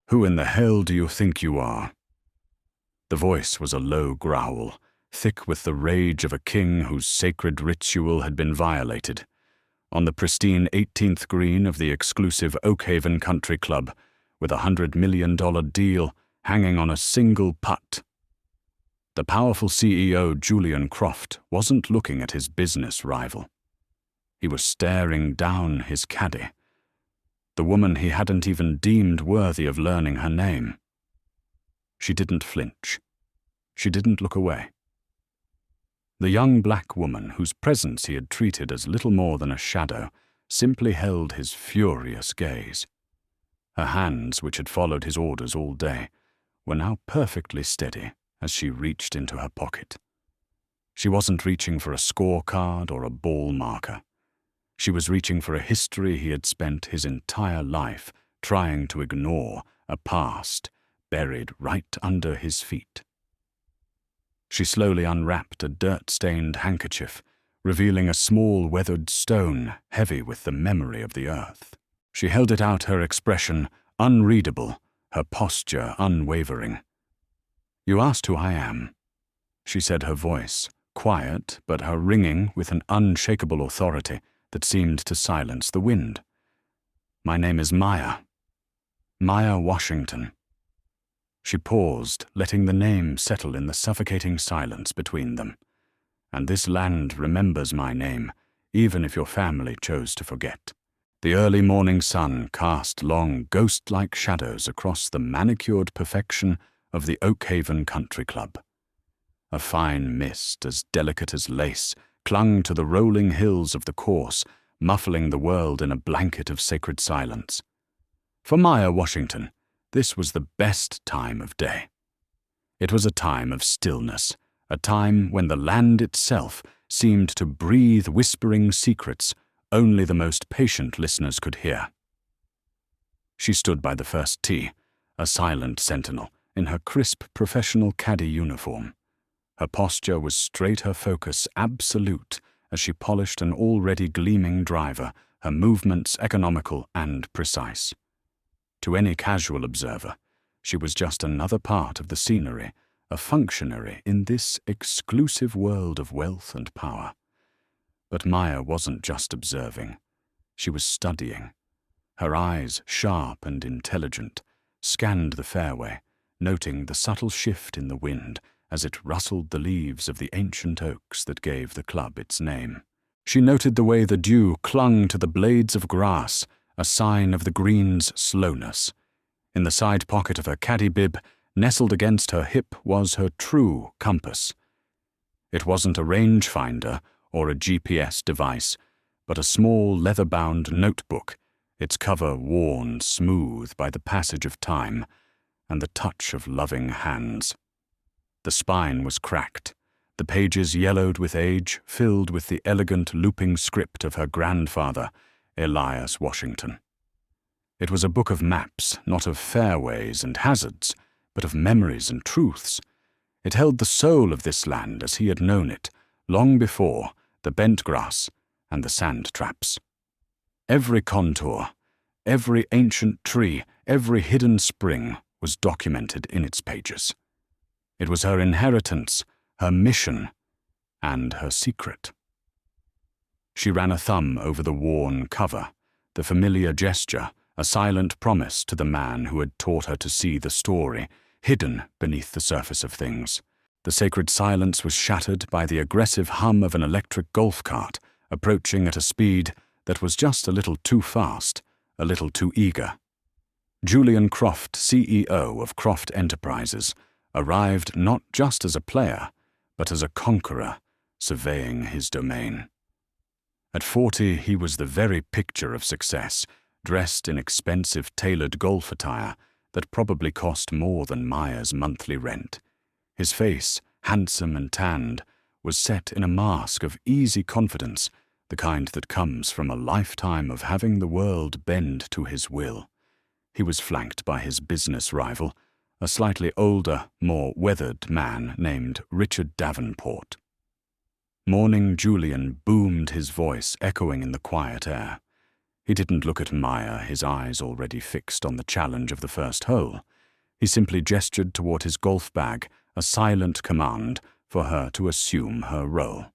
"Who in the hell do you think you are?" The voice was a low growl, thick with the rage of a king whose sacred ritual had been violated. On the pristine 18th green of the exclusive Oakhaven Country Club, with $100 million deal hanging on a single putt. The powerful CEO Julian Croft wasn't looking at his business rival. He was staring down his caddy, the woman he hadn't even deemed worthy of learning her name. She didn't flinch. She didn't look away. The young black woman, whose presence he had treated as little more than a shadow, simply held his furious gaze. Her hands, which had followed his orders all day, were now perfectly steady as she reached into her pocket. She wasn't reaching for a scorecard or a ball marker. She was reaching for a history he had spent his entire life trying to ignore, a past buried right under his feet. She slowly unwrapped a dirt-stained handkerchief, revealing a small weathered stone heavy with the memory of the earth. She held it out, her expression unreadable, her posture unwavering. "You asked who I am," she said, her voice quiet, but her ringing with an unshakable authority that seemed to silence the wind. "My name is Maya. Maya Washington." She paused, letting the name settle in the suffocating silence between them. "And this land remembers my name, even if your family chose to forget." The early morning sun cast long, ghost-like shadows across the manicured perfection of the Oakhaven Country Club. A fine mist, as delicate as lace, clung to the rolling hills of the course, muffling the world in a blanket of sacred silence. For Maya Washington, this was the best time of day. It was a time of stillness, a time when the land itself seemed to breathe whispering secrets only the most patient listeners could hear. She stood by the first tee, a silent sentinel, in her crisp professional caddy uniform. Her posture was straight, her focus absolute, as she polished an already gleaming driver, her movements economical and precise. To any casual observer, she was just another part of the scenery, a functionary in this exclusive world of wealth and power. But Maya wasn't just observing. She was studying. Her eyes, sharp and intelligent, scanned the fairway, noting the subtle shift in the wind as it rustled the leaves of the ancient oaks that gave the club its name. She noted the way the dew clung to the blades of grass, a sign of the green's slowness. In the side pocket of her caddy bib, nestled against her hip, was her true compass. It wasn't a rangefinder or a GPS device, but a small leather-bound notebook, its cover worn smooth by the passage of time and the touch of loving hands. The spine was cracked, the pages yellowed with age, filled with the elegant looping script of her grandfather, Elias Washington. It was a book of maps, not of fairways and hazards, but of memories and truths. It held the soul of this land as he had known it, long before the bent grass and the sand traps. Every contour, every ancient tree, every hidden spring was documented in its pages. It was her inheritance, her mission, and her secret. She ran a thumb over the worn cover, the familiar gesture, a silent promise to the man who had taught her to see the story hidden beneath the surface of things. The sacred silence was shattered by the aggressive hum of an electric golf cart approaching at a speed that was just a little too fast, a little too eager. Julian Croft, CEO of Croft Enterprises, arrived not just as a player, but as a conqueror, surveying his domain. At 40, he was the very picture of success, dressed in expensive tailored golf attire that probably cost more than Maya's monthly rent. His face, handsome and tanned, was set in a mask of easy confidence, the kind that comes from a lifetime of having the world bend to his will. He was flanked by his business rival, a slightly older, more weathered man named Richard Davenport. Morning Julian boomed his voice, echoing in the quiet air. He didn't look at Maya, his eyes already fixed on the challenge of the first hole. He simply gestured toward his golf bag, a silent command for her to assume her role.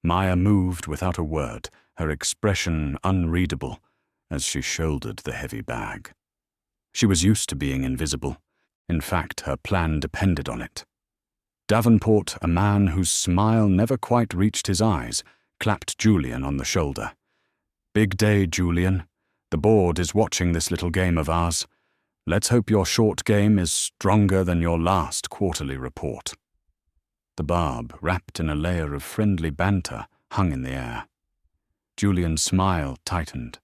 Maya moved without a word, her expression unreadable, as she shouldered the heavy bag. She was used to being invisible. In fact, her plan depended on it. Davenport, a man whose smile never quite reached his eyes, clapped Julian on the shoulder. "Big day, Julian. The board is watching this little game of ours. Let's hope your short game is stronger than your last quarterly report." The barb, wrapped in a layer of friendly banter, hung in the air. Julian's smile tightened.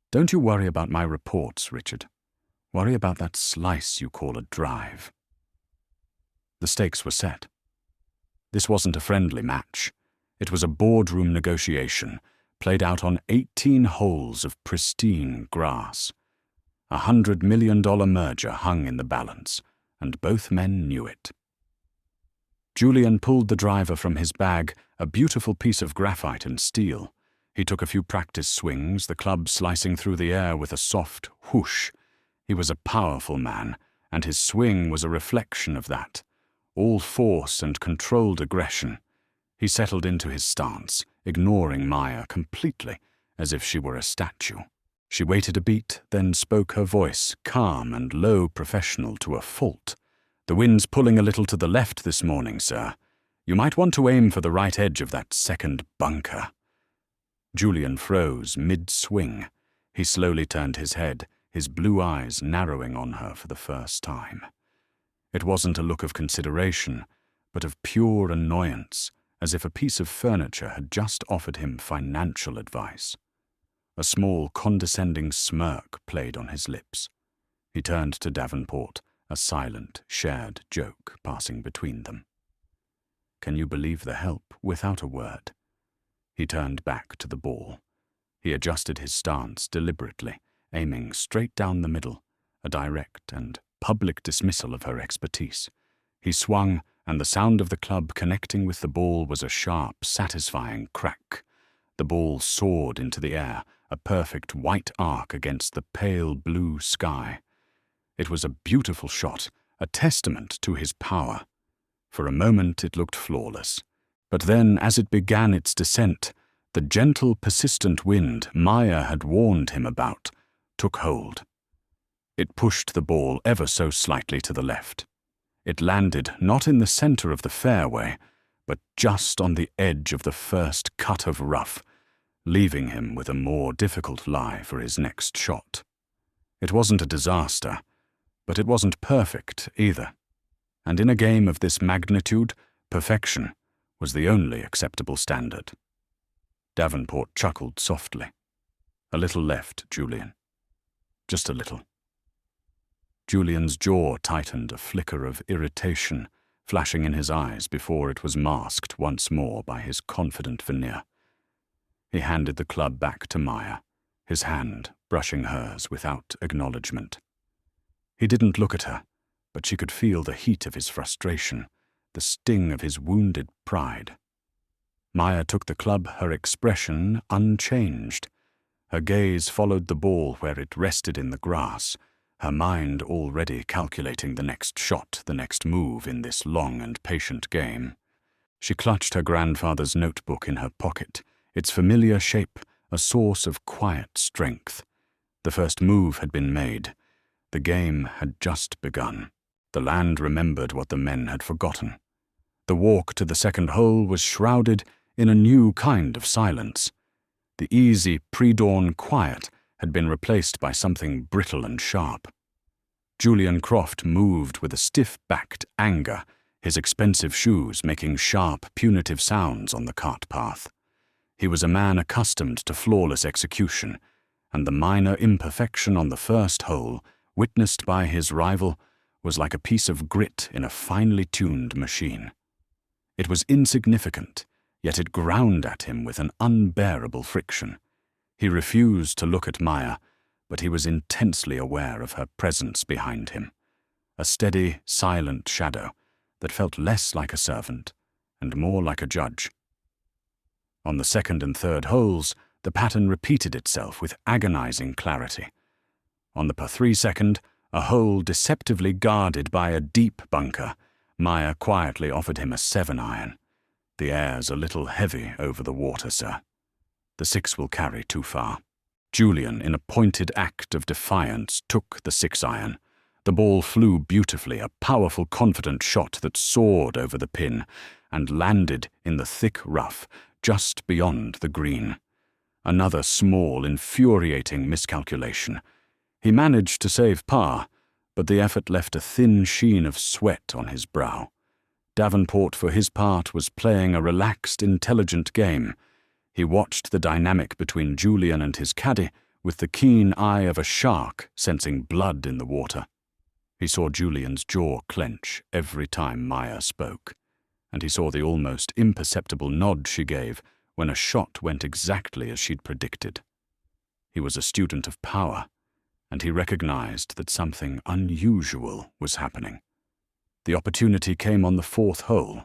"Don't you worry about my reports, Richard. Worry about that slice you call a drive." The stakes were set. This wasn't a friendly match. It was a boardroom negotiation, played out on 18 holes of pristine grass. $100 million merger hung in the balance, and both men knew it. Julian pulled the driver from his bag, a beautiful piece of graphite and steel. He took a few practice swings, the club slicing through the air with a soft whoosh. He was a powerful man, and his swing was a reflection of that, all force and controlled aggression. He settled into his stance, ignoring Maya completely, as if she were a statue. She waited a beat, then spoke, her voice calm and low, professional to a fault. "The wind's pulling a little to the left this morning, sir. You might want to aim for the right edge of that second bunker." Julian froze mid-swing. He slowly turned his head, his blue eyes narrowing on her for the first time. It wasn't a look of consideration, but of pure annoyance, as if a piece of furniture had just offered him financial advice. A small, condescending smirk played on his lips. He turned to Davenport, a silent, shared joke passing between them. "Can you believe the help without a word?" He turned back to the ball. He adjusted his stance deliberately, aiming straight down the middle, a direct and public dismissal of her expertise. He swung, and the sound of the club connecting with the ball was a sharp, satisfying crack. The ball soared into the air, a perfect white arc against the pale blue sky. It was a beautiful shot, a testament to his power. For a moment it looked flawless. But then, as it began its descent, the gentle, persistent wind Maya had warned him about took hold. It pushed the ball ever so slightly to the left. It landed not in the center of the fairway, but just on the edge of the first cut of rough, leaving him with a more difficult lie for his next shot. It wasn't a disaster, but it wasn't perfect either. And in a game of this magnitude, perfection was the only acceptable standard. Davenport chuckled softly. "A little left, Julian. Just a little." Julian's jaw tightened, a flicker of irritation flashing in his eyes before it was masked once more by his confident veneer. He handed the club back to Maya, his hand brushing hers without acknowledgement. He didn't look at her, but she could feel the heat of his frustration, the sting of his wounded pride. Maya took the club, her expression unchanged. Her gaze followed the ball where it rested in the grass, her mind already calculating the next shot, the next move in this long and patient game. She clutched her grandfather's notebook in her pocket, its familiar shape a source of quiet strength. The first move had been made. The game had just begun. The land remembered what the men had forgotten. The walk to the second hole was shrouded in a new kind of silence. The easy pre-dawn quiet had been replaced by something brittle and sharp. Julian Croft moved with a stiff-backed anger, his expensive shoes making sharp, punitive sounds on the cart path. He was a man accustomed to flawless execution, and the minor imperfection on the first hole, witnessed by his rival, was like a piece of grit in a finely tuned machine. It was insignificant, yet it ground at him with an unbearable friction. He refused to look at Maya, but he was intensely aware of her presence behind him, a steady, silent shadow that felt less like a servant and more like a judge. On the second and third holes, The pattern repeated itself with agonizing clarity. On the par-3 second, a hole deceptively guarded by a deep bunker, Maya quietly offered him a 7-iron. "The air's a little heavy over the water, sir. The 6 will carry too far." Julian, in a pointed act of defiance, took the 6-iron. The ball flew beautifully, a powerful, confident shot that soared over the pin and landed in the thick rough just beyond the green. Another small, infuriating miscalculation. He managed to save par, but the effort left a thin sheen of sweat on his brow. Davenport, for his part, was playing a relaxed, intelligent game. He watched the dynamic between Julian and his caddy with the keen eye of a shark sensing blood in the water. He saw Julian's jaw clench every time Maya spoke, and he saw the almost imperceptible nod she gave when a shot went exactly as she'd predicted. He was a student of power, and he recognized that something unusual was happening. The opportunity came on the 4th hole.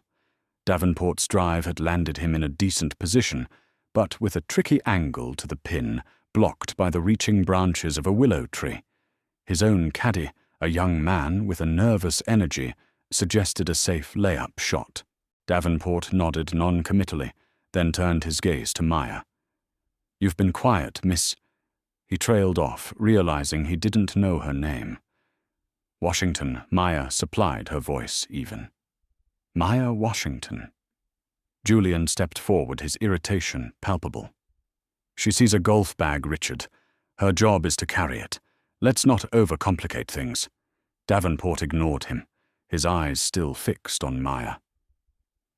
Davenport's drive had landed him in a decent position, but with a tricky angle to the pin, blocked by the reaching branches of a willow tree. His own caddy, a young man with a nervous energy, suggested a safe layup shot. Davenport nodded non-committally, then turned his gaze to Maya. "You've been quiet, miss." He trailed off, realizing he didn't know her name. "Washington," Maya supplied her voice even. "Maya Washington." Julian stepped forward, his irritation palpable. "She sees a golf bag, Richard. Her job is to carry it. Let's not overcomplicate things." Davenport ignored him, his eyes still fixed on Maya.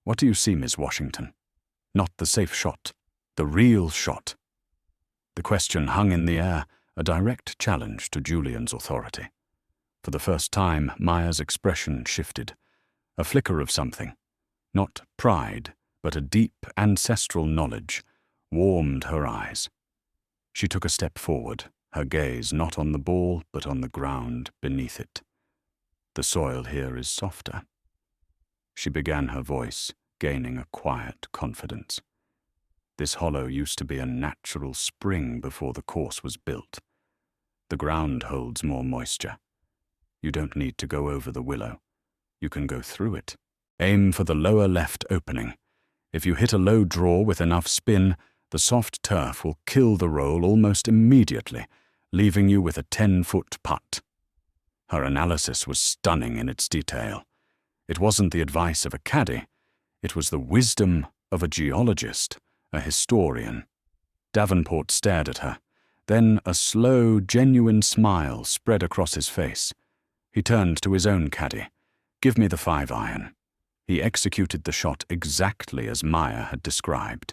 "What do you see, Miss Washington? Not the safe shot, the real shot." The question hung in the air, a direct challenge to Julian's authority. For the first time, Maya's expression shifted. A flicker of something, not pride, but a deep ancestral knowledge, warmed her eyes. She took a step forward, her gaze not on the ball, but on the ground beneath it. "The soil here is softer." She began, her voice gaining a quiet confidence. "This hollow used to be a natural spring before the course was built. The ground holds more moisture. You don't need to go over the willow. You can go through it. Aim for the lower left opening. If you hit a low draw with enough spin, the soft turf will kill the roll almost immediately, leaving you with a 10-foot putt." Her analysis was stunning in its detail. It wasn't the advice of a caddy. It was the wisdom of a geologist, a historian. Davenport stared at her. Then a slow, genuine smile spread across his face. He turned to his own caddy. "Give me the 5-iron." He executed the shot exactly as Maya had described.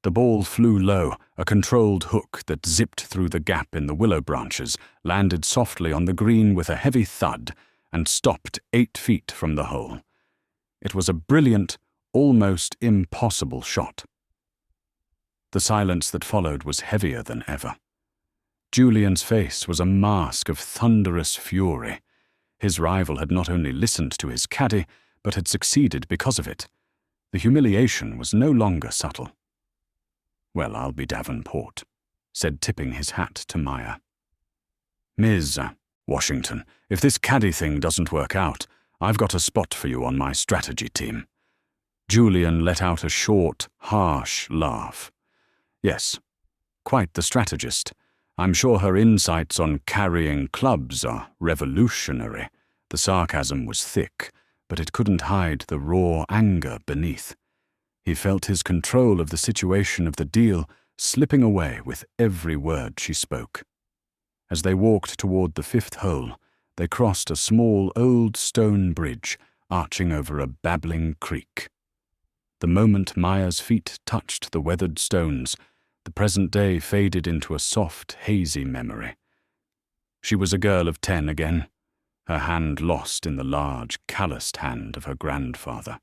The ball flew low, a controlled hook that zipped through the gap in the willow branches, landed softly on the green with a heavy thud, and stopped 8 feet from the hole. It was a brilliant, almost impossible shot. The silence that followed was heavier than ever. Julian's face was a mask of thunderous fury. His rival had not only listened to his caddy, but had succeeded because of it. The humiliation was no longer subtle. "Well, I'll be Davenport," said, tipping his hat to Maya. "Ms. Washington, if this caddy thing doesn't work out, I've got a spot for you on my strategy team." Julian let out a short, harsh laugh. "Yes, quite the strategist. I'm sure her insights on carrying clubs are revolutionary." The sarcasm was thick, but it couldn't hide the raw anger beneath. He felt his control of the situation of the deal slipping away with every word she spoke. As they walked toward the 5th hole, they crossed a small old stone bridge arching over a babbling creek. The moment Maya's feet touched the weathered stones, the present day faded into a soft, hazy memory. She was a girl of 10 again, her hand lost in the large, calloused hand of her grandfather.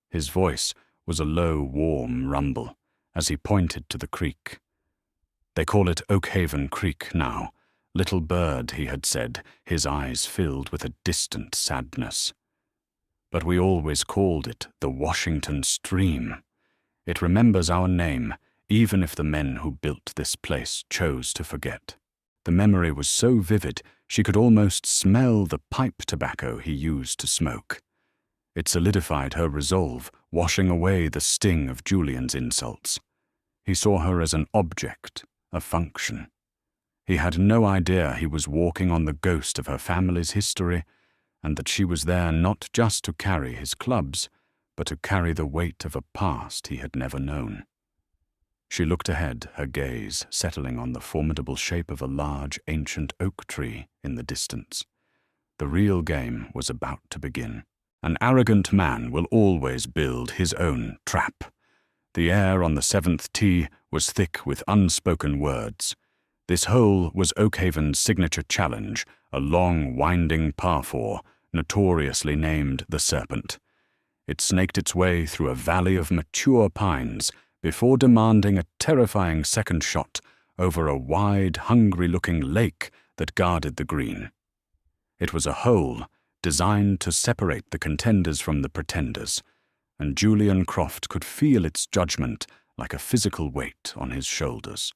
His voice was a low, warm rumble as he pointed to the creek. "They call it Oakhaven Creek now. Little bird," he had said, his eyes filled with a distant sadness. "But we always called it the Washington Stream. It remembers our name. even if the men who built this place chose to forget. The memory was so vivid she could almost smell the pipe tobacco he used to smoke. It solidified her resolve, washing away the sting of Julian's insults. He saw her as an object, a function. He had no idea he was walking on the ghost of her family's history, and that she was there not just to carry his clubs, but to carry the weight of a past he had never known. She looked ahead, her gaze settling on the formidable shape of a large, ancient oak tree in the distance. The real game was about to begin. An arrogant man will always build his own trap. The air on the 7th tee was thick with unspoken words. This hole was Oakhaven's signature challenge, a long, winding par 4, notoriously named the Serpent. It snaked its way through a valley of mature pines before demanding a terrifying second shot over a wide, hungry-looking lake that guarded the green. It was a hole designed to separate the contenders from the pretenders, and Julian Croft could feel its judgment like a physical weight on his shoulders.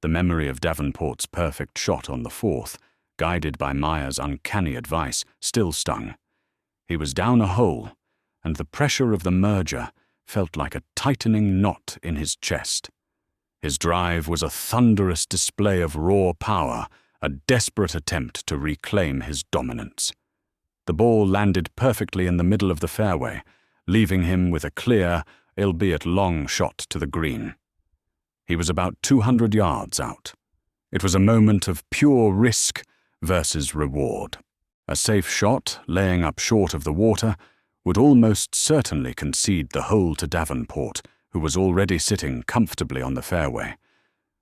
The memory of Davenport's perfect shot on the 4th, guided by Maya's uncanny advice, still stung. He was down a hole, and the pressure of the merger felt like a tightening knot in his chest. His drive was a thunderous display of raw power, a desperate attempt to reclaim his dominance. The ball landed perfectly in the middle of the fairway, leaving him with a clear, albeit long shot to the green. He was about 200 yards out. It was a moment of pure risk versus reward. A safe shot, laying up short of the water, would almost certainly concede the hole to Davenport, who was already sitting comfortably on the fairway.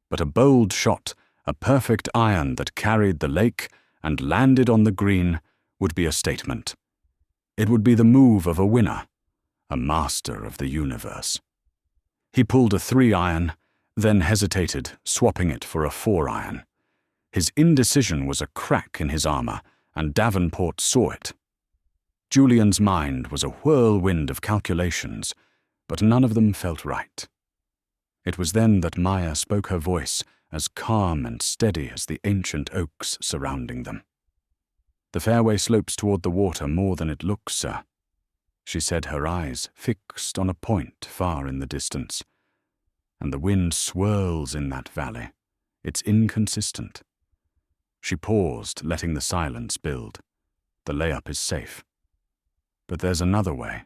But a bold shot, a perfect iron that carried the lake and landed on the green, would be a statement. It would be the move of a winner, a master of the universe. He pulled a 3-iron, then hesitated, swapping it for a 4-iron. His indecision was a crack in his armor, and Davenport saw it. Julian's mind was a whirlwind of calculations, but none of them felt right. It was then that Maya spoke, her voice as calm and steady as the ancient oaks surrounding them. "The fairway slopes toward the water more than it looks, sir," she said, her eyes fixed on a point far in the distance. "And the wind swirls in that valley. It's inconsistent." She paused, letting the silence build. "The layup is safe. But there's another way.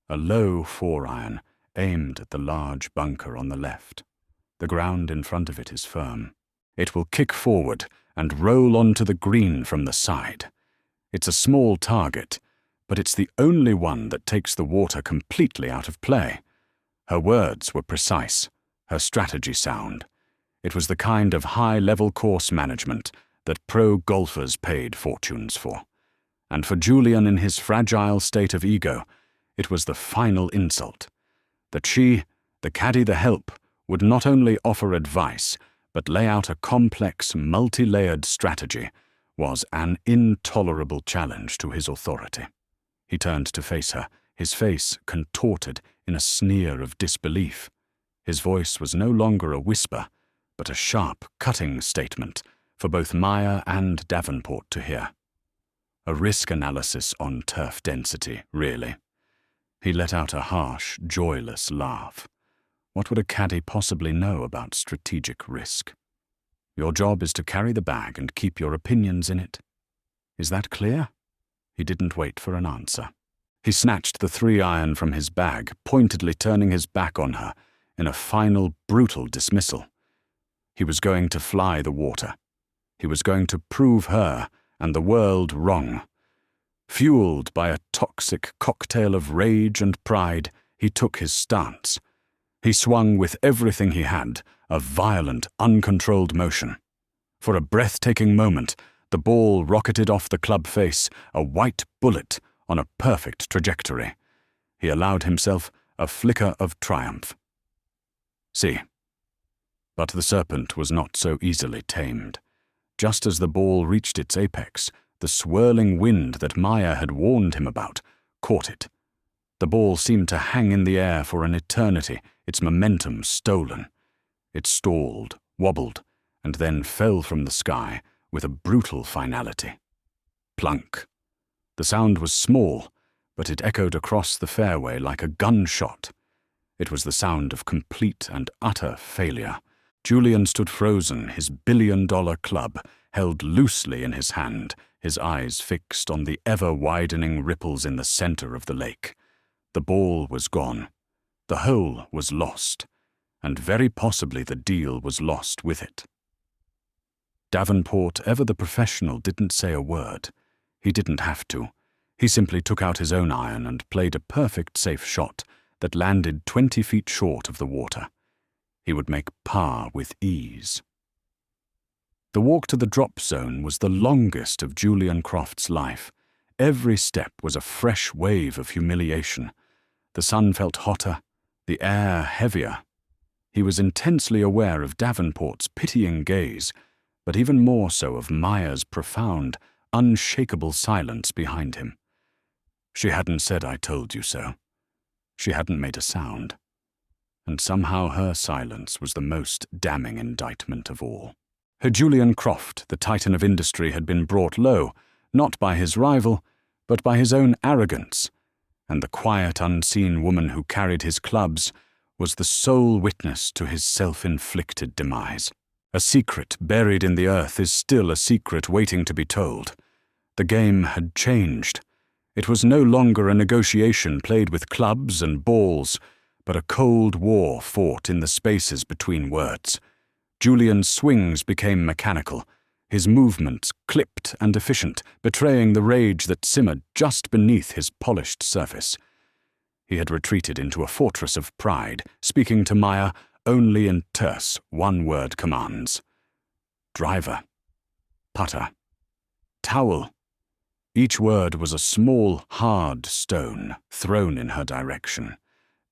A low 4-iron, aimed at the large bunker on the left. The ground in front of it is firm. It will kick forward and roll onto the green from the side. It's a small target, but it's the only one that takes the water completely out of play." Her words were precise, her strategy sound. It was the kind of high-level course management that pro golfers paid fortunes for. And for Julian, in his fragile state of ego, it was the final insult. That she, the caddy, the help, would not only offer advice, but lay out a complex, multi-layered strategy, was an intolerable challenge to his authority. He turned to face her, his face contorted in a sneer of disbelief. His voice was no longer a whisper, but a sharp, cutting statement for both Maya and Davenport to hear. A risk analysis on turf density, really. He let out a harsh, joyless laugh. What would a caddy possibly know about strategic risk? "Your job is to carry the bag and keep your opinions in it. Is that clear?" He didn't wait for an answer. He snatched the 3-iron from his bag, pointedly turning his back on her in a final, brutal dismissal. He was going to fly the water. He was going to prove her and the world wrong. Fueled by a toxic cocktail of rage and pride, he took his stance. He swung with everything he had, a violent, uncontrolled motion. For a breathtaking moment, the ball rocketed off the club face, a white bullet on a perfect trajectory. He allowed himself a flicker of triumph. See. But the serpent was not so easily tamed. Just as the ball reached its apex, the swirling wind that Maya had warned him about caught it. The ball seemed to hang in the air for an eternity, its momentum stolen. It stalled, wobbled, and then fell from the sky with a brutal finality. Plunk. The sound was small, but it echoed across the fairway like a gunshot. It was the sound of complete and utter failure. Julian stood frozen, his billion-dollar club held loosely in his hand, his eyes fixed on the ever-widening ripples in the center of the lake. The ball was gone. The hole was lost, and very possibly the deal was lost with it. Davenport, ever the professional, didn't say a word. He didn't have to. He simply took out his own iron and played a perfect safe shot that landed 20 feet short of the water. He would make par with ease. The walk to the drop zone was the longest of Julian Croft's life. Every step was a fresh wave of humiliation. The sun felt hotter, the air heavier. He was intensely aware of Davenport's pitying gaze, but even more so of Maya's profound, unshakable silence behind him. She hadn't said "I told you so." She hadn't made a sound. And somehow her silence was the most damning indictment of all. Her Julian Croft, the titan of industry, had been brought low, not by his rival, but by his own arrogance, and the quiet, unseen woman who carried his clubs was the sole witness to his self-inflicted demise. A secret buried in the earth is still a secret waiting to be told. The game had changed. It was no longer a negotiation played with clubs and balls, but a cold war fought in the spaces between words. Julian's swings became mechanical, his movements clipped and efficient, betraying the rage that simmered just beneath his polished surface. He had retreated into a fortress of pride, speaking to Maya only in terse, one-word commands. Driver, putter, towel. Each word was a small, hard stone thrown in her direction.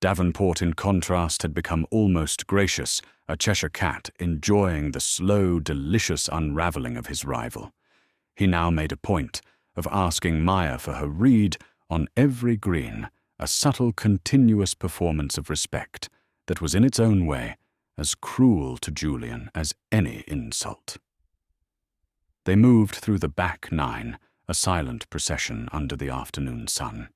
Davenport, in contrast, had become almost gracious, a Cheshire cat enjoying the slow, delicious unraveling of his rival. He now made a point of asking Maya for her read on every green, a subtle, continuous performance of respect that was in its own way as cruel to Julian as any insult. They moved through the back nine, a silent procession under the afternoon sun.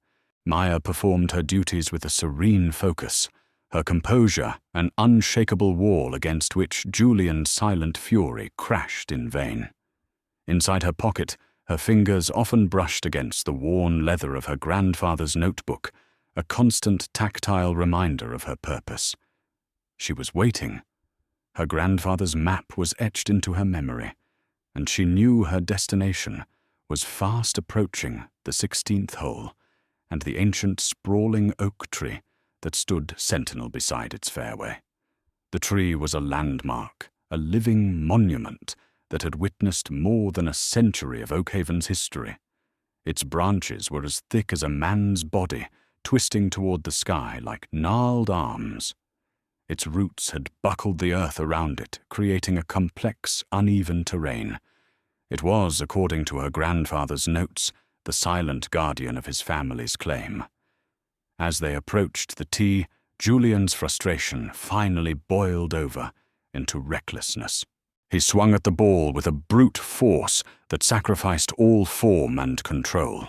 Maya performed her duties with a serene focus, her composure an unshakable wall against which Julian's silent fury crashed in vain. Inside her pocket, her fingers often brushed against the worn leather of her grandfather's notebook, a constant tactile reminder of her purpose. She was waiting. Her grandfather's map was etched into her memory, and she knew her destination was fast approaching the 16th hole and the ancient sprawling oak tree that stood sentinel beside its fairway. The tree was a landmark, a living monument that had witnessed more than a century of Oakhaven's history. Its branches were as thick as a man's body, twisting toward the sky like gnarled arms. Its roots had buckled the earth around it, creating a complex, uneven terrain. It was, according to her grandfather's notes, the silent guardian of his family's claim. As they approached the tee, Julian's frustration finally boiled over into recklessness. He swung at the ball with a brute force that sacrificed all form and control.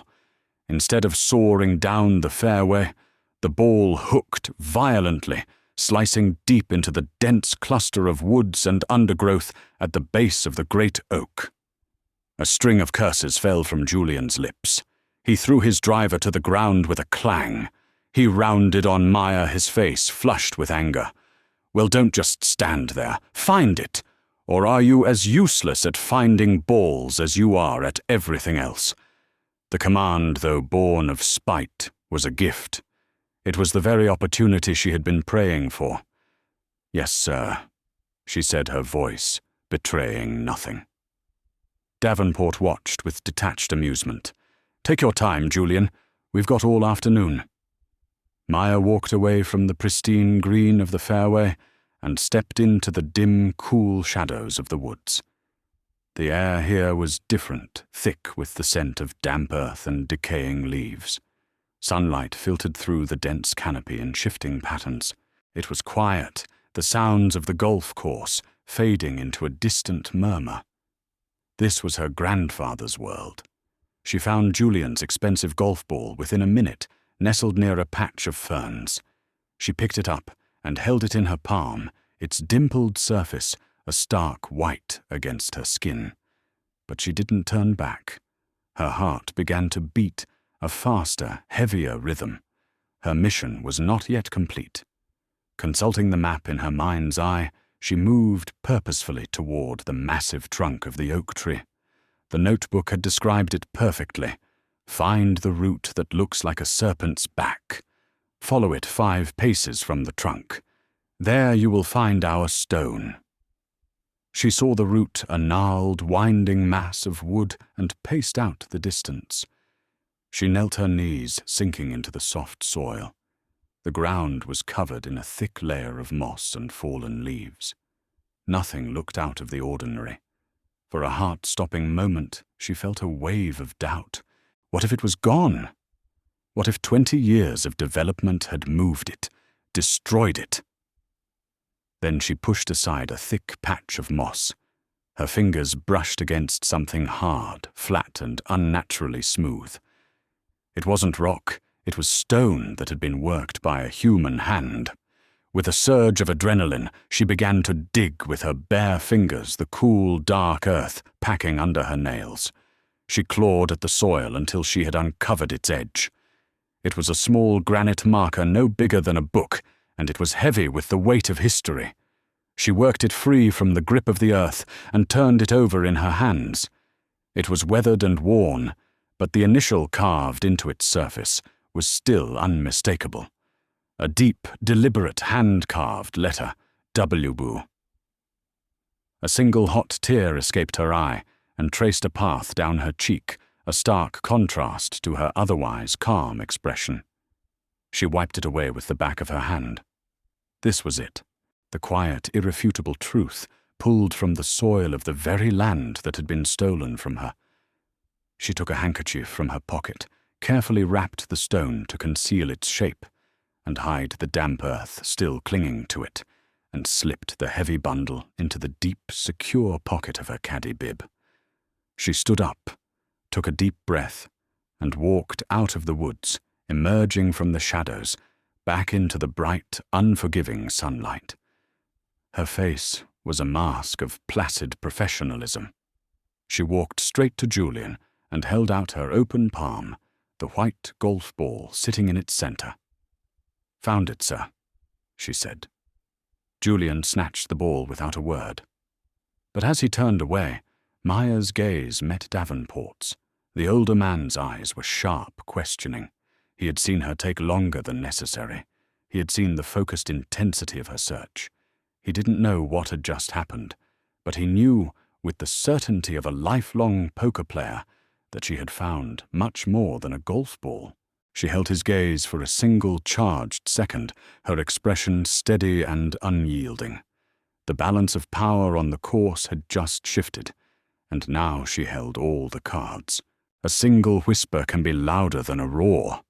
Instead of soaring down the fairway, the ball hooked violently, slicing deep into the dense cluster of woods and undergrowth at the base of the great oak. A string of curses fell from Julian's lips. He threw his driver to the ground with a clang. He rounded on Maya, his face flushed with anger. "Well, don't just stand there. Find it. Or are you as useless at finding balls as you are at everything else?" The command, though born of spite, was a gift. It was the very opportunity she had been praying for. "Yes, sir," she said, her voice betraying nothing. Davenport watched with detached amusement. "Take your time, Julian. We've got all afternoon." Maya walked away from the pristine green of the fairway and stepped into the dim, cool shadows of the woods. The air here was different, thick with the scent of damp earth and decaying leaves. Sunlight filtered through the dense canopy in shifting patterns. It was quiet, the sounds of the golf course fading into a distant murmur. This was her grandfather's world. She found Julian's expensive golf ball within a minute, nestled near a patch of ferns. She picked it up and held it in her palm, its dimpled surface a stark white against her skin. But she didn't turn back. Her heart began to beat, a faster, heavier rhythm. Her mission was not yet complete. Consulting the map in her mind's eye, she moved purposefully toward the massive trunk of the oak tree. The notebook had described it perfectly. Find the root that looks like a serpent's back. Follow it 5 paces from the trunk. There you will find our stone. She saw the root, a gnarled, winding mass of wood, and paced out the distance. She knelt her knees, sinking into the soft soil. The ground was covered in a thick layer of moss and fallen leaves. Nothing looked out of the ordinary. For a heart-stopping moment, she felt a wave of doubt. What if it was gone? What if 20 years of development had moved it, destroyed it? Then she pushed aside a thick patch of moss. Her fingers brushed against something hard, flat, and unnaturally smooth. It wasn't rock, it was stone that had been worked by a human hand. With a surge of adrenaline, she began to dig with her bare fingers the cool, dark earth packing under her nails. She clawed at the soil until she had uncovered its edge. It was a small granite marker no bigger than a book, and it was heavy with the weight of history. She worked it free from the grip of the earth and turned it over in her hands. It was weathered and worn, but the initial carved into its surface was still unmistakable. A deep, deliberate hand-carved letter, W. A single hot tear escaped her eye and traced a path down her cheek, a stark contrast to her otherwise calm expression. She wiped it away with the back of her hand. This was it, the quiet, irrefutable truth pulled from the soil of the very land that had been stolen from her. She took a handkerchief from her pocket, carefully wrapped the stone to conceal its shape and hide the damp earth still clinging to it, and slipped the heavy bundle into the deep, secure pocket of her caddy bib. She stood up, took a deep breath, and walked out of the woods, emerging from the shadows, back into the bright, unforgiving sunlight. Her face was a mask of placid professionalism. She walked straight to Julian and held out her open palm, the white golf ball sitting in its center. "Found it, sir," she said. Julian snatched the ball without a word. But as he turned away, Maya's gaze met Davenport's. The older man's eyes were sharp, questioning. He had seen her take longer than necessary. He had seen the focused intensity of her search. He didn't know what had just happened, but he knew, with the certainty of a lifelong poker player, that she had found much more than a golf ball. She held his gaze for a single charged second, her expression steady and unyielding. The balance of power on the course had just shifted, and now she held all the cards. A single whisper can be louder than a roar.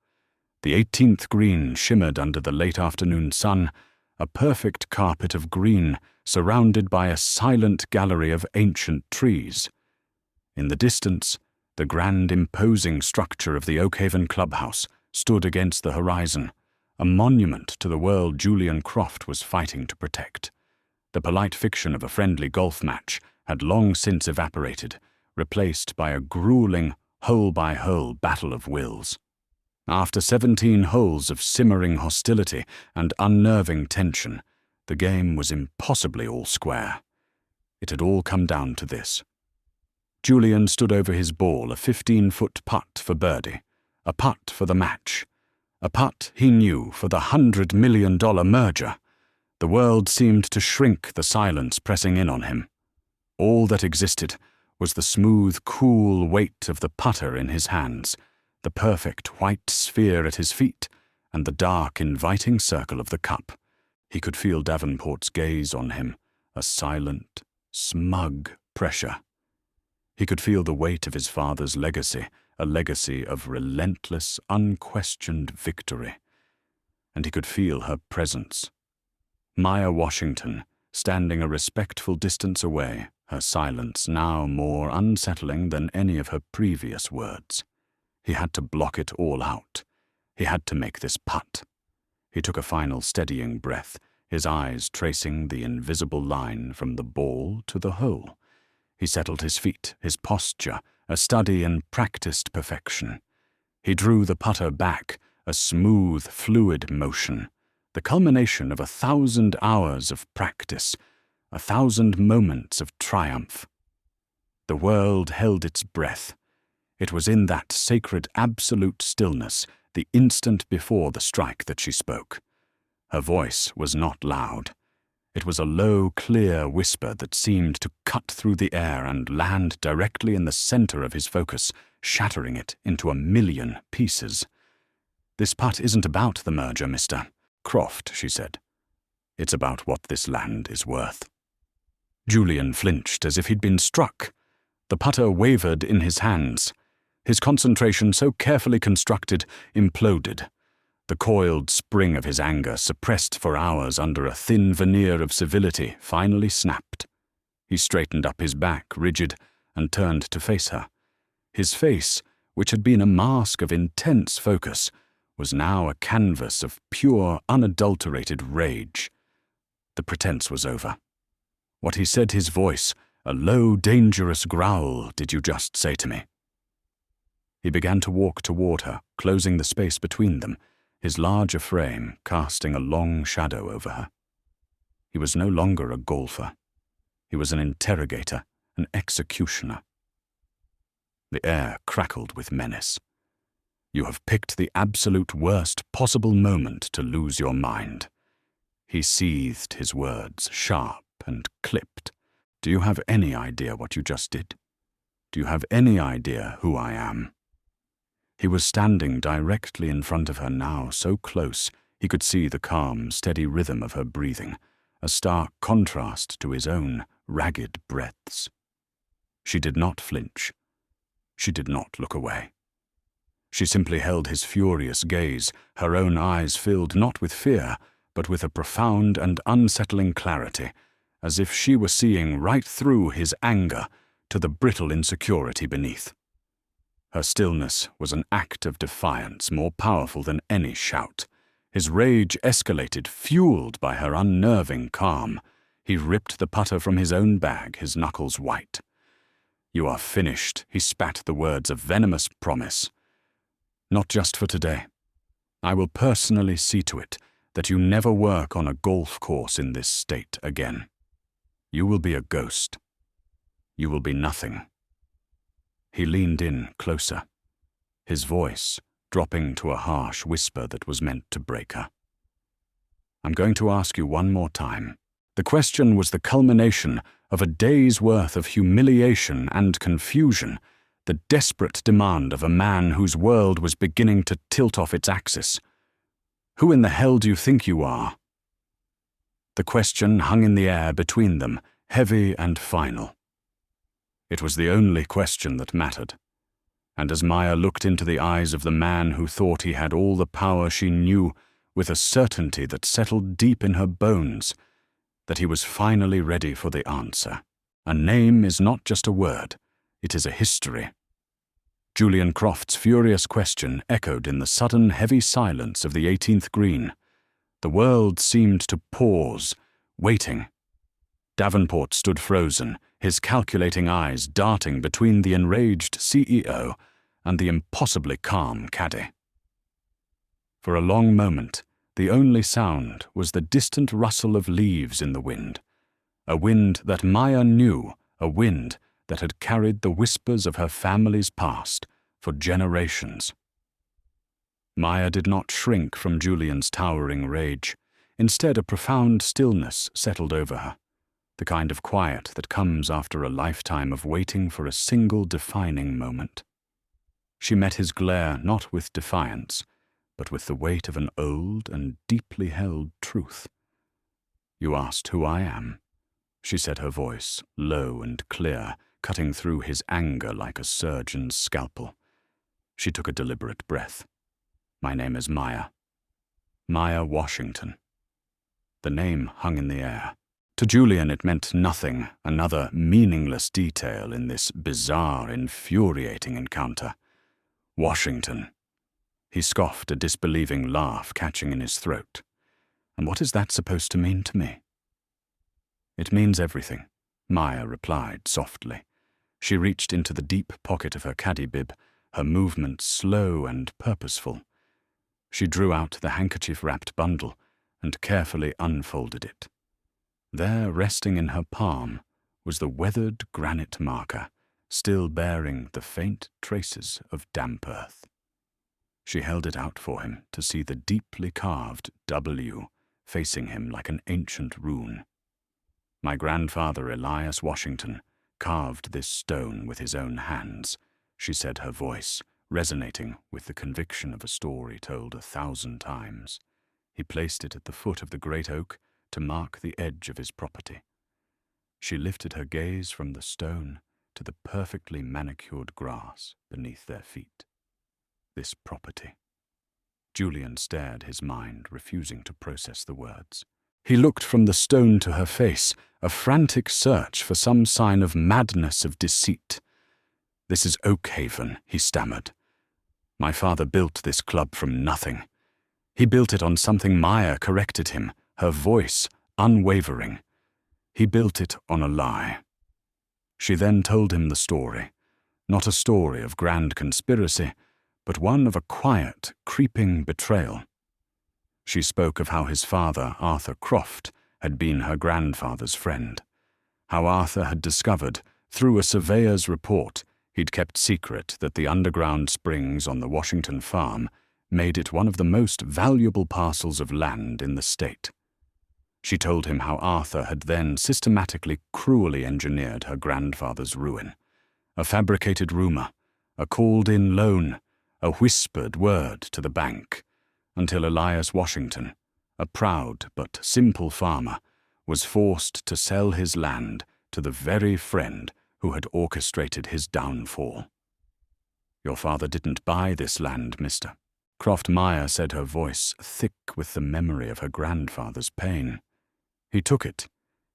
The 18th green shimmered under the late afternoon sun, a perfect carpet of green surrounded by a silent gallery of ancient trees. In the distance, the grand imposing structure of the Oakhaven clubhouse stood against the horizon, a monument to the world Julian Croft was fighting to protect. The polite fiction of a friendly golf match had long since evaporated, replaced by a grueling, hole-by-hole battle of wills. After 17 holes of simmering hostility and unnerving tension, the game was impossibly all square. It had all come down to this. Julian stood over his ball, a 15-foot putt for birdie, a putt for the match, a putt, he knew, for the $100 million merger. The world seemed to shrink, the silence pressing in on him. All that existed was the smooth, cool weight of the putter in his hands, the perfect white sphere at his feet, and the dark, inviting circle of the cup. He could feel Davenport's gaze on him, a silent, smug pressure. He could feel the weight of his father's legacy, a legacy of relentless, unquestioned victory. And he could feel her presence, Maya Washington, standing a respectful distance away, her silence now more unsettling than any of her previous words. He had to block it all out. He had to make this putt. He took a final steadying breath, his eyes tracing the invisible line from the ball to the hole. He settled his feet, his posture, a study in practiced perfection. He drew the putter back, a smooth, fluid motion, the culmination of 1,000 hours of practice, 1,000 moments of triumph. The world held its breath. It was in that sacred absolute stillness, the instant before the strike, that she spoke. Her voice was not loud. It was a low, clear whisper that seemed to cut through the air and land directly in the center of his focus, shattering it into 1,000,000 pieces. "This putt isn't about the merger, Mr. Croft," she said. "It's about what this land is worth." Julian flinched as if he'd been struck. The putter wavered in his hands. His concentration, so carefully constructed, imploded. The coiled spring of his anger, suppressed for hours under a thin veneer of civility, finally snapped. He straightened up his back, rigid, and turned to face her. His face, which had been a mask of intense focus, was now a canvas of pure, unadulterated rage. The pretense was over. What he said, his voice, a low, dangerous growl, "Did you just say to me?" He began to walk toward her, closing the space between them, his larger frame casting a long shadow over her. He was no longer a golfer. He was an interrogator, an executioner. The air crackled with menace. "You have picked the absolute worst possible moment to lose your mind." He seethed his words, sharp and clipped. "Do you have any idea what you just did? Do you have any idea who I am?" He was standing directly in front of her now, so close he could see the calm, steady rhythm of her breathing, a stark contrast to his own ragged breaths. She did not flinch. She did not look away. She simply held his furious gaze, her own eyes filled not with fear, but with a profound and unsettling clarity, as if she were seeing right through his anger to the brittle insecurity beneath. Her stillness was an act of defiance more powerful than any shout. His rage escalated, fueled by her unnerving calm. He ripped the putter from his own bag, his knuckles white. "You are finished," he spat the words of venomous promise. "Not just for today. I will personally see to it that you never work on a golf course in this state again. You will be a ghost. You will be nothing." He leaned in closer, his voice dropping to a harsh whisper that was meant to break her. "I'm going to ask you one more time." The question was the culmination of a day's worth of humiliation and confusion, the desperate demand of a man whose world was beginning to tilt off its axis. "Who in the hell do you think you are?" The question hung in the air between them, heavy and final. It was the only question that mattered, and as Maya looked into the eyes of the man who thought he had all the power, she knew, with a certainty that settled deep in her bones, that he was finally ready for the answer. A name is not just a word, it is a history. Julian Croft's furious question echoed in the sudden heavy silence of the 18th green. The world seemed to pause, waiting. Davenport stood frozen, his calculating eyes darting between the enraged CEO and the impossibly calm caddy. For a long moment, the only sound was the distant rustle of leaves in the wind, a wind that Maya knew, a wind that had carried the whispers of her family's past for generations. Maya did not shrink from Julian's towering rage. Instead, a profound stillness settled over her, the kind of quiet that comes after a lifetime of waiting for a single defining moment. She met his glare not with defiance, but with the weight of an old and deeply held truth. "You asked who I am," she said, her voice low and clear, cutting through his anger like a surgeon's scalpel. She took a deliberate breath. "My name is Maya. Maya Washington." The name hung in the air. To Julian it meant nothing, another meaningless detail in this bizarre, infuriating encounter. Washington. He scoffed, a disbelieving laugh catching in his throat. And what is that supposed to mean to me? It means everything, Maya replied softly. She reached into the deep pocket of her caddy bib, her movements slow and purposeful. She drew out the handkerchief-wrapped bundle and carefully unfolded it. There, resting in her palm, was the weathered granite marker, still bearing the faint traces of damp earth. She held it out for him to see the deeply carved W facing him like an ancient rune. My grandfather Elias Washington carved this stone with his own hands, she said, her voice resonating with the conviction of a story told 1,000 times. He placed it at the foot of the great oak to mark the edge of his property. She lifted her gaze from the stone to the perfectly manicured grass beneath their feet. This property. Julian stared, his mind refusing to process the words. He looked from the stone to her face, a frantic search for some sign of madness, of deceit. "This is Oakhaven," he stammered. "My father built this club from nothing. He built it on something." Maya corrected him, her voice unwavering. "He built it on a lie." She then told him the story, not a story of grand conspiracy, but one of a quiet, creeping betrayal. She spoke of how his father, Arthur Croft, had been her grandfather's friend, how Arthur had discovered, through a surveyor's report he'd kept secret, that the underground springs on the Washington farm made it one of the most valuable parcels of land in the state. She told him how Arthur had then systematically, cruelly engineered her grandfather's ruin. A fabricated rumor, a called-in loan, a whispered word to the bank, until Elias Washington, a proud but simple farmer, was forced to sell his land to the very friend who had orchestrated his downfall. "Your father didn't buy this land, mister," Croft. Maya said, her voice thick with the memory of her grandfather's pain. "He took it.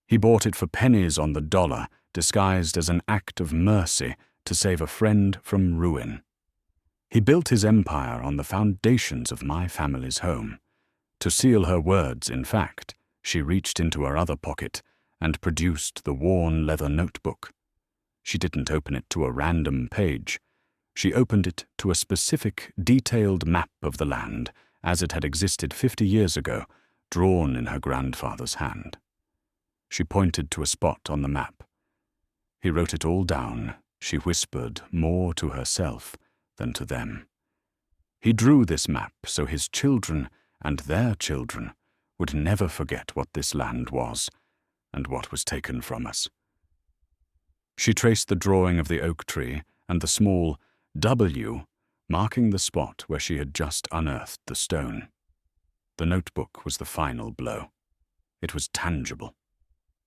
He bought it for pennies on the dollar, disguised as an act of mercy to save a friend from ruin. He built his empire on the foundations of my family's home." To seal her words, in fact, she reached into her other pocket and produced the worn leather notebook. She didn't open it to a random page. She opened it to a specific, detailed map of the land as it had existed 50 years ago, drawn in her grandfather's hand. She pointed to a spot on the map. He wrote it all down, she whispered, more to herself than to them. He drew this map so his children and their children would never forget what this land was and what was taken from us. She traced the drawing of the oak tree and the small W marking the spot where she had just unearthed the stone. The notebook was the final blow. It was tangible.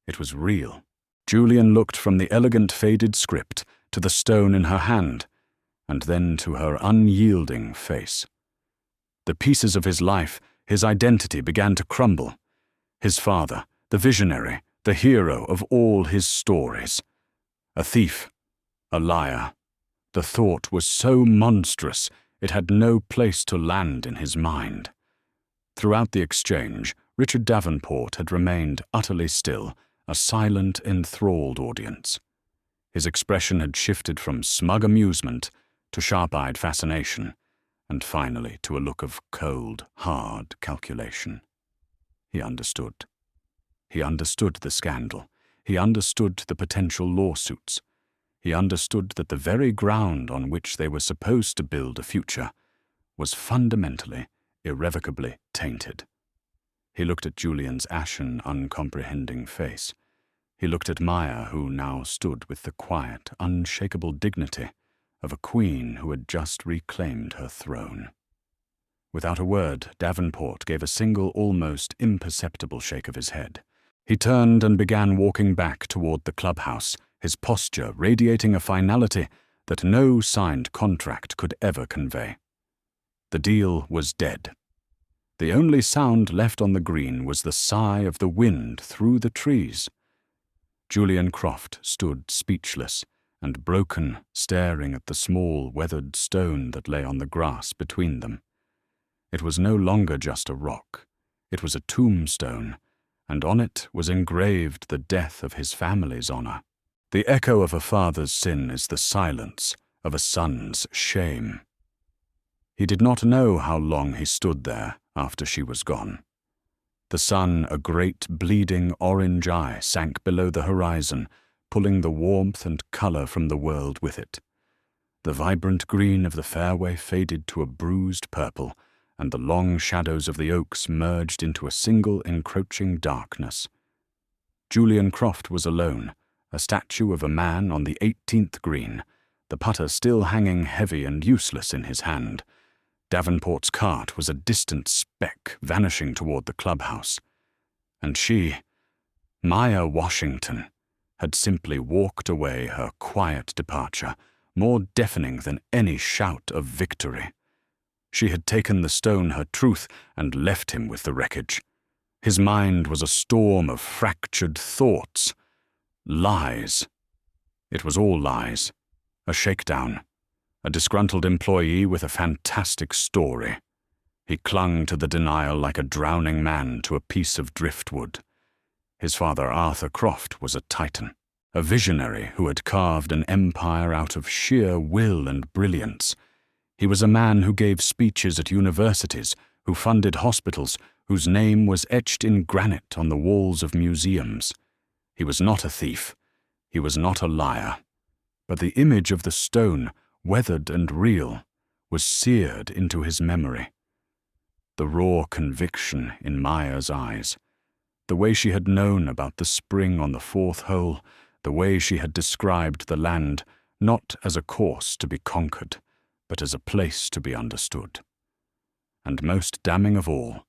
It was real. Julian looked from the elegant faded script to the stone in her hand, and then to her unyielding face. The pieces of his life, his identity, began to crumble. His father, the visionary, the hero of all his stories. A thief, a liar. The thought was so monstrous it had no place to land in his mind. Throughout the exchange, Richard Davenport had remained utterly still, a silent, enthralled audience. His expression had shifted from smug amusement to sharp-eyed fascination, and finally to a look of cold, hard calculation. He understood. He understood the scandal. He understood the potential lawsuits. He understood that the very ground on which they were supposed to build a future was fundamentally, irrevocably tainted. He looked at Julian's ashen, uncomprehending face. He looked at Maya, who now stood with the quiet, unshakable dignity of a queen who had just reclaimed her throne. Without a word, Davenport gave a single, almost imperceptible shake of his head. He turned and began walking back toward the clubhouse, his posture radiating a finality that no signed contract could ever convey. The deal was dead. The only sound left on the green was the sigh of the wind through the trees. Julian Croft stood speechless and broken, staring at the small, weathered stone that lay on the grass between them. It was no longer just a rock. It was a tombstone, and on it was engraved the death of his family's honor. The echo of a father's sin is the silence of a son's shame. He did not know how long he stood there after she was gone. The sun, a great bleeding orange eye, sank below the horizon, pulling the warmth and color from the world with it. The vibrant green of the fairway faded to a bruised purple, and the long shadows of the oaks merged into a single encroaching darkness. Julian Croft was alone, a statue of a man on the 18th green, the putter still hanging heavy and useless in his hand. Davenport's cart was a distant speck vanishing toward the clubhouse. And she, Maya Washington, had simply walked away, her quiet departure, more deafening than any shout of victory. She had taken the stone, her truth, and left him with the wreckage. His mind was a storm of fractured thoughts. Lies. It was all lies. A shakedown. A disgruntled employee with a fantastic story. He clung to the denial like a drowning man to a piece of driftwood. His father, Arthur Croft, was a titan, a visionary who had carved an empire out of sheer will and brilliance. He was a man who gave speeches at universities, who funded hospitals, whose name was etched in granite on the walls of museums. He was not a thief. He was not a liar. But the image of the stone, weathered and real, was seared into his memory. The raw conviction in Maya's eyes, the way she had known about the spring on the fourth hole, the way she had described the land not as a course to be conquered, but as a place to be understood. And most damning of all,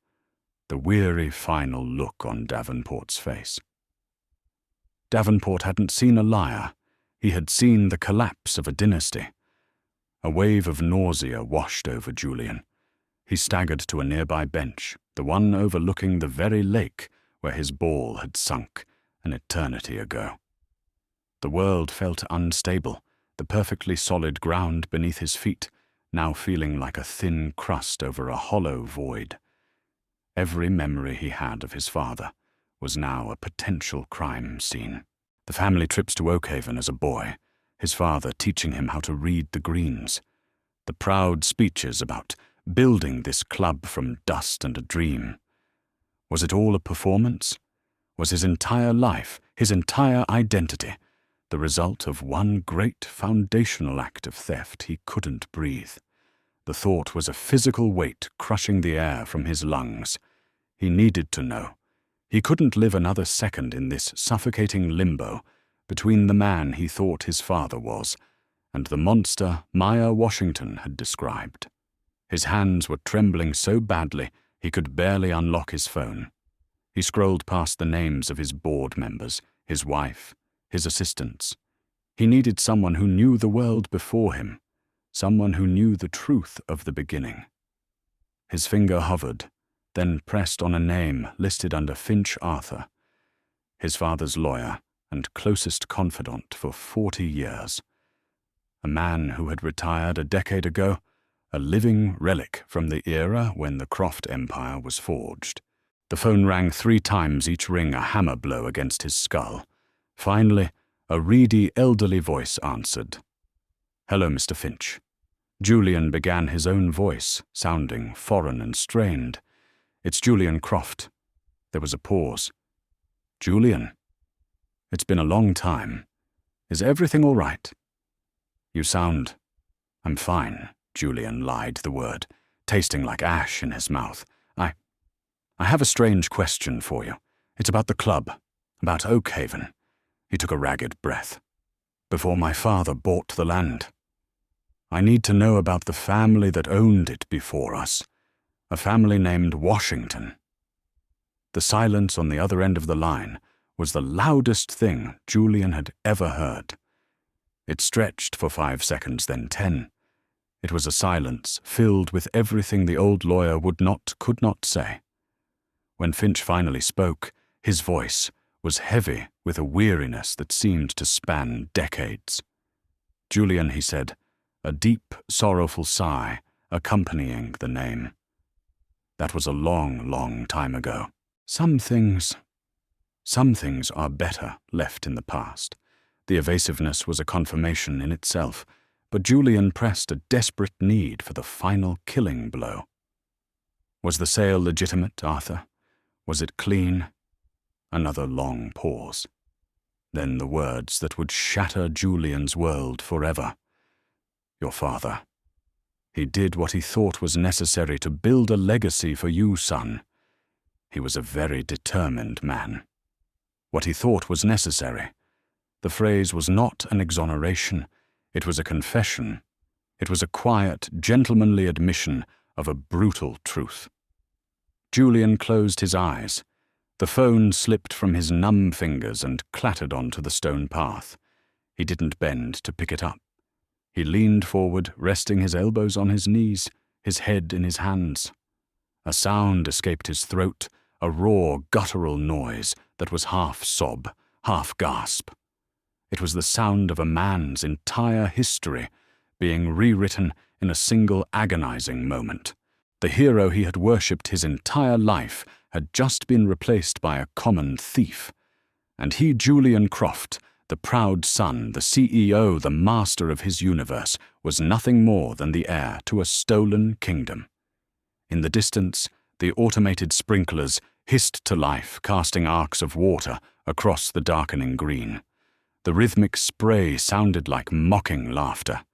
the weary final look on Davenport's face. Davenport hadn't seen a liar. He had seen the collapse of a dynasty. A wave of nausea washed over Julian. He staggered to a nearby bench, the one overlooking the very lake where his ball had sunk an eternity ago. The world felt unstable, the perfectly solid ground beneath his feet now feeling like a thin crust over a hollow void. Every memory he had of his father was now a potential crime scene. The family trips to Oakhaven as a boy, his father teaching him how to read the greens. The proud speeches about building this club from dust and a dream. Was it all a performance? Was his entire life, his entire identity, the result of one great foundational act of theft he couldn't breathe? The thought was a physical weight crushing the air from his lungs. He needed to know. He couldn't live another second in this suffocating limbo between the man he thought his father was and the monster Maya Washington had described. His hands were trembling so badly he could barely unlock his phone. He scrolled past the names of his board members, his wife, his assistants. He needed someone who knew the world before him, someone who knew the truth of the beginning. His finger hovered, then pressed on a name listed under Finch Arthur, his father's lawyer and closest confidant for 40 years. A man who had retired a decade ago, a living relic from the era when the Croft Empire was forged. The phone rang 3 times, each ring a hammer blow against his skull. Finally, a reedy, elderly voice answered. "Hello, Mr. Finch." Julian began his own voice, sounding foreign and strained. "It's Julian Croft." There was a pause. "Julian? It's been a long time. Is everything all right?" "You sound—" "I'm fine," Julian lied the word, tasting like ash in his mouth. I have a strange question for you. It's about the club, about Oakhaven." He took a ragged breath. "Before my father bought the land. I need to know about the family that owned it before us, a family named Washington." The silence on the other end of the line was the loudest thing Julian had ever heard. It stretched for 5 seconds, then 10. It was a silence filled with everything the old lawyer could not say. When Finch finally spoke, his voice was heavy with a weariness that seemed to span decades. "Julian," he said, a deep, sorrowful sigh accompanying the name. "That was a long, long time ago. Some things are better left in the past." The evasiveness was a confirmation in itself, but Julian pressed a desperate need for the final killing blow. "Was the sale legitimate, Arthur? Was it clean?" Another long pause. Then the words that would shatter Julian's world forever. "Your father. He did what he thought was necessary to build a legacy for you, son. He was a very determined man. What he thought was necessary." The phrase was not an exoneration. It was a confession. It was a quiet, gentlemanly admission of a brutal truth. Julian closed his eyes. The phone slipped from his numb fingers and clattered onto the stone path. He didn't bend to pick it up. He leaned forward, resting his elbows on his knees, his head in his hands. A sound escaped his throat, a raw, guttural noise that was half sob, half gasp. It was the sound of a man's entire history being rewritten in a single agonizing moment. The hero he had worshipped his entire life had just been replaced by a common thief. And he, Julian Croft, the proud son, the CEO, the master of his universe, was nothing more than the heir to a stolen kingdom. In the distance, the automated sprinklers hissed to life, casting arcs of water across the darkening green. The rhythmic spray sounded like mocking laughter.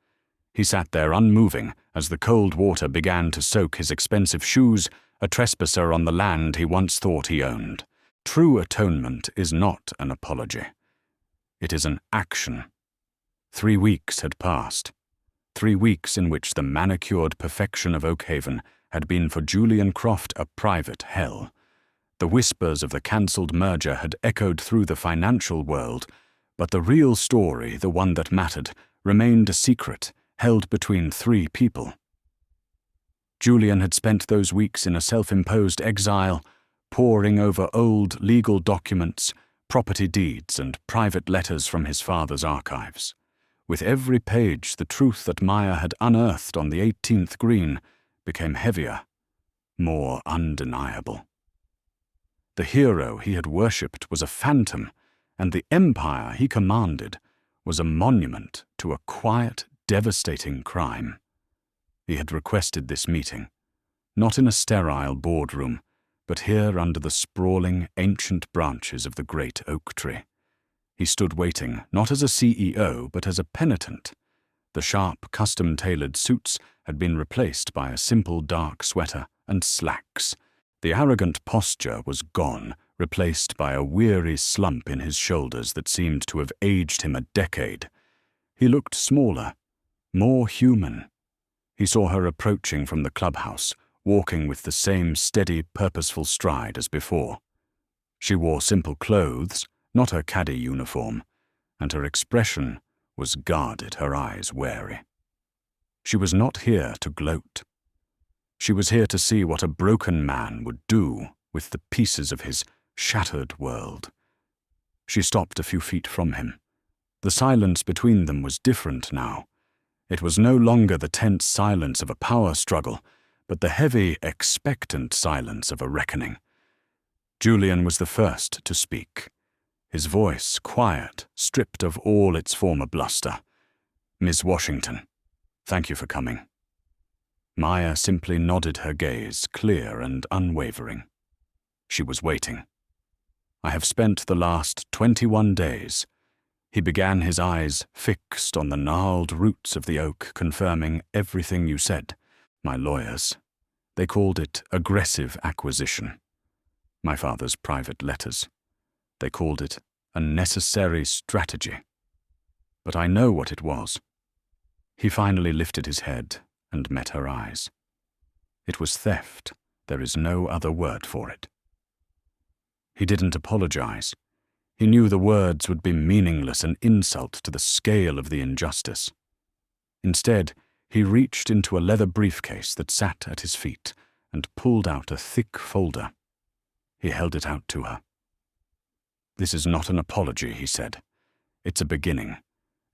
He sat there unmoving as the cold water began to soak his expensive shoes, a trespasser on the land he once thought he owned. True atonement is not an apology. It is an action. 3 weeks had passed. 3 weeks in which the manicured perfection of Oakhaven had been for Julian Croft a private hell. The whispers of the cancelled merger had echoed through the financial world, but the real story, the one that mattered, remained a secret, held between 3 people. Julian had spent those weeks in a self-imposed exile, poring over old legal documents, property deeds, and private letters from his father's archives. With every page, the truth that Maya had unearthed on the 18th green became heavier, more undeniable. The hero he had worshipped was a phantom, and the empire he commanded was a monument to a quiet, devastating crime. He had requested this meeting, not in a sterile boardroom, but here under the sprawling, ancient branches of the great oak tree. He stood waiting, not as a CEO, but as a penitent. The sharp, custom-tailored suits had been replaced by a simple dark sweater and slacks. The arrogant posture was gone, replaced by a weary slump in his shoulders that seemed to have aged him a decade. He looked smaller, more human. He saw her approaching from the clubhouse, walking with the same steady, purposeful stride as before. She wore simple clothes, not her caddy uniform, and her expression was guarded, her eyes wary. She was not here to gloat. She was here to see what a broken man would do with the pieces of his shattered world. She stopped a few feet from him. The silence between them was different now. It was no longer the tense silence of a power struggle, but the heavy, expectant silence of a reckoning. Julian was the first to speak. His voice quiet, stripped of all its former bluster. "Miss Washington, thank you for coming." Maya simply nodded her gaze, clear and unwavering. She was waiting. "I have spent the last 21 days." He began, his eyes fixed on the gnarled roots of the oak, confirming everything you said. "My lawyers, they called it aggressive acquisition. My father's private letters. They called it a necessary strategy. But I know what it was." He finally lifted his head and met her eyes. "It was theft. There is no other word for it." He didn't apologize. He knew the words would be meaningless, an insult to the scale of the injustice. Instead, He reached into a leather briefcase that sat at his feet and pulled out a thick folder. He held it out to her. "This is not an apology," he said. "It's a beginning.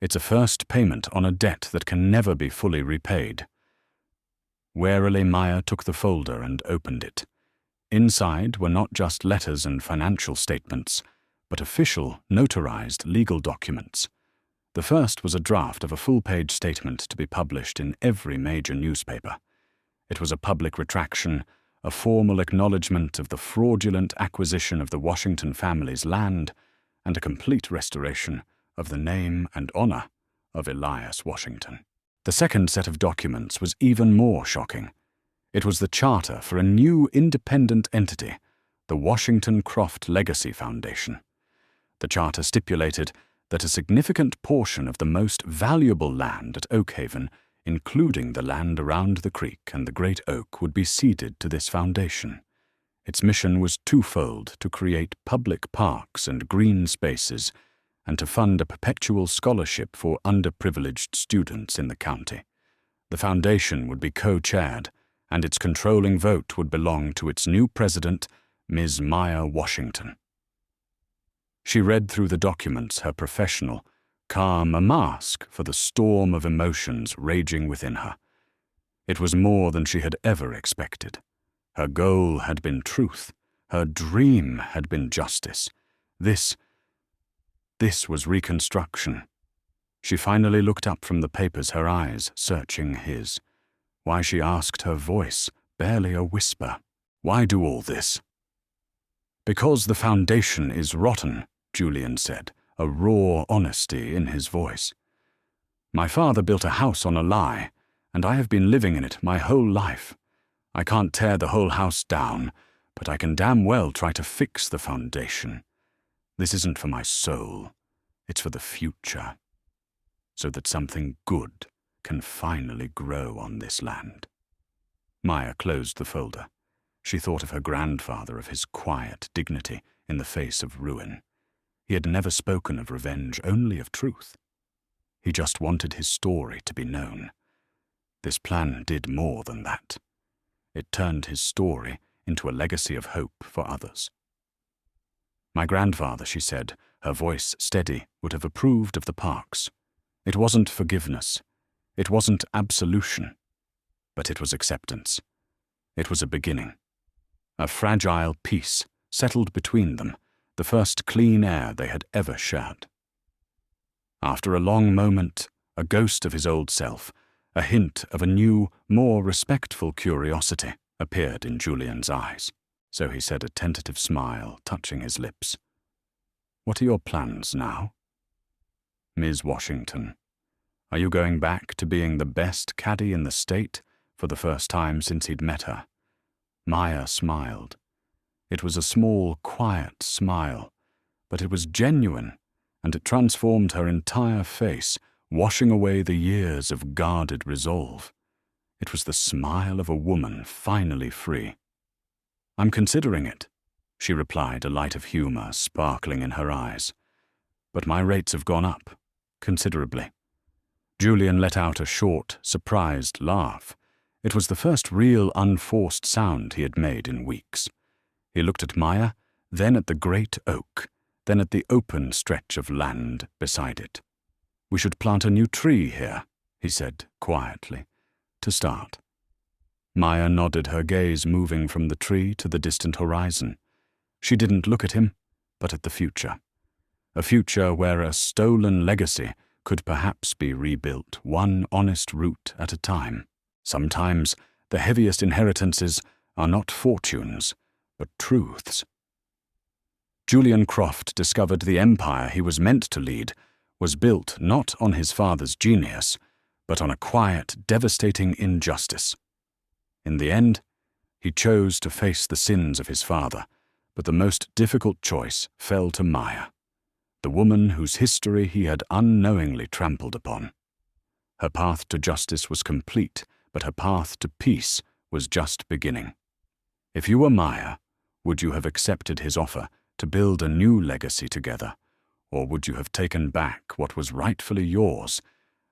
It's a first payment on a debt that can never be fully repaid." Warily, Maya took the folder and opened it. Inside were not just letters and financial statements, but official, notarized legal documents. The first was a draft of a full-page statement to be published in every major newspaper. It was a public retraction, a formal acknowledgement of the fraudulent acquisition of the Washington family's land, and a complete restoration of the name and honor of Elias Washington. The second set of documents was even more shocking. It was the charter for a new independent entity, the Washington Croft Legacy Foundation. The charter stipulated that a significant portion of the most valuable land at Oakhaven, including the land around the creek and the Great Oak, would be ceded to this foundation. Its mission was twofold: to create public parks and green spaces, and to fund a perpetual scholarship for underprivileged students in the county. The foundation would be co-chaired, and its controlling vote would belong to its new president, Ms. Maya Washington. She read through the documents, her professional, calm a mask for the storm of emotions raging within her. It was more than she had ever expected. Her goal had been truth. Her dream had been justice. This was reconstruction. She finally looked up from the papers, her eyes searching his. Why, she asked, her voice barely a whisper. "Why do all this?" "Because the foundation is rotten," Julian said, a raw honesty in his voice. "My father built a house on a lie, and I have been living in it my whole life. I can't tear the whole house down, but I can damn well try to fix the foundation. This isn't for my soul, it's for the future, so that something good can finally grow on this land." Maya closed the folder. She thought of her grandfather, of his quiet dignity in the face of ruin. He had never spoken of revenge, only of truth. He just wanted his story to be known. This plan did more than that. It turned his story into a legacy of hope for others. "My grandfather," she said, her voice steady, would have approved of the parks. It wasn't forgiveness. It wasn't absolution. But it was acceptance. It was a beginning. A fragile peace settled between them, the first clean air they had ever shared. After a long moment, a ghost of his old self, a hint of a new, more respectful curiosity, appeared in Julian's eyes. So he said, a tentative smile touching his lips. "What are your plans now?" "Ms. Washington, are you going back to being the best caddy in the state?" For the first time since he'd met her. Maya smiled. It was a small, quiet smile, but it was genuine, and it transformed her entire face, washing away the years of guarded resolve. It was the smile of a woman finally free. "I'm considering it," she replied, a light of humor sparkling in her eyes. "But my rates have gone up, considerably." Julian let out a short, surprised laugh. It was the first real unforced sound he had made in weeks. He looked at Maya, then at the Great Oak, then at the open stretch of land beside it. "We should plant a new tree here," he said quietly, "to start." Maya nodded, her gaze moving from the tree to the distant horizon. She didn't look at him, but at the future. A future where a stolen legacy could perhaps be rebuilt, one honest root at a time. Sometimes the heaviest inheritances are not fortunes, but truths. Julian Croft discovered the empire he was meant to lead was built not on his father's genius, but on a quiet, devastating injustice. In the end, he chose to face the sins of his father, but the most difficult choice fell to Maya, the woman whose history he had unknowingly trampled upon. Her path to justice was complete, but her path to peace was just beginning. If you were Maya, would you have accepted his offer to build a new legacy together, or would you have taken back what was rightfully yours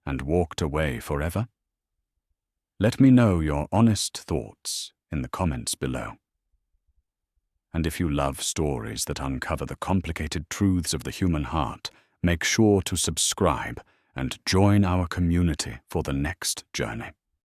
and walked away forever? Let me know your honest thoughts in the comments below. And if you love stories that uncover the complicated truths of the human heart, make sure to subscribe and join our community for the next journey.